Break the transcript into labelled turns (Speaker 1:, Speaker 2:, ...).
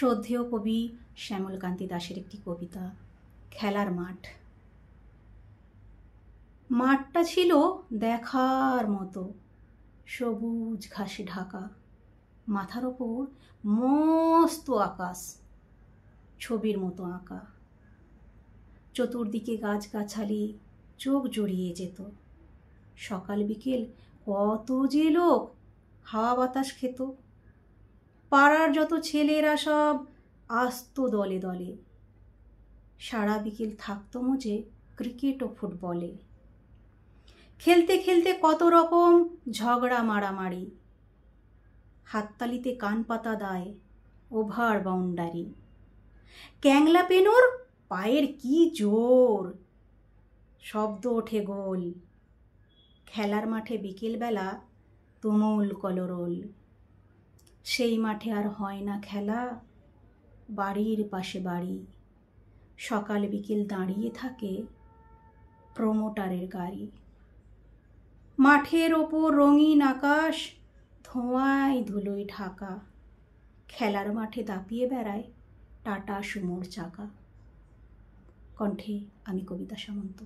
Speaker 1: শ্রদ্ধেয় কবি শ্যামলকান্তি দাশের একটি কবিতা, খেলার মাঠ। মাঠটা ছিল দেখার মতো, সবুজ ঘাসে ঢাকা, মাথার ওপর মস্ত আকাশ, ছবির মতো আঁকা। চতুর্দিকে গাছগাছালি চোখ জড়িয়ে যেত। সকাল বিকেল কত যে লোক হাওয়া বাতাস খেত। পাড়ার যত ছেলেরা সব আসতো দলে দলে। সারা বিকেল থাকতো মজে ক্রিকেট ও ফুটবলে। খেলতে খেলতে কত রকম ঝগড়া মারামারি। হাততালিতে কান পাতা দায়, ওভার বাউন্ডারি। ক্যাংলা পেনুর পায়ের কি জোর, শব্দ ওঠে গোল। খেলার মাঠে বিকেলবেলা তুমুল কলরোল। সেই মাঠে আর হয় না খেলা, বাড়ির পাশে বাড়ি। সকাল বিকেল দাঁড়িয়ে থাকে প্রমোটারের গাড়ি। মাঠের ওপর রঙিন আকাশ ধোঁয়ায় ধুলোয় ঢাকা। খেলার মাঠে দাপিয়ে বেড়ায় টাটা সুমোর চাকা। কণ্ঠে আমি কবিতা সামন্ত।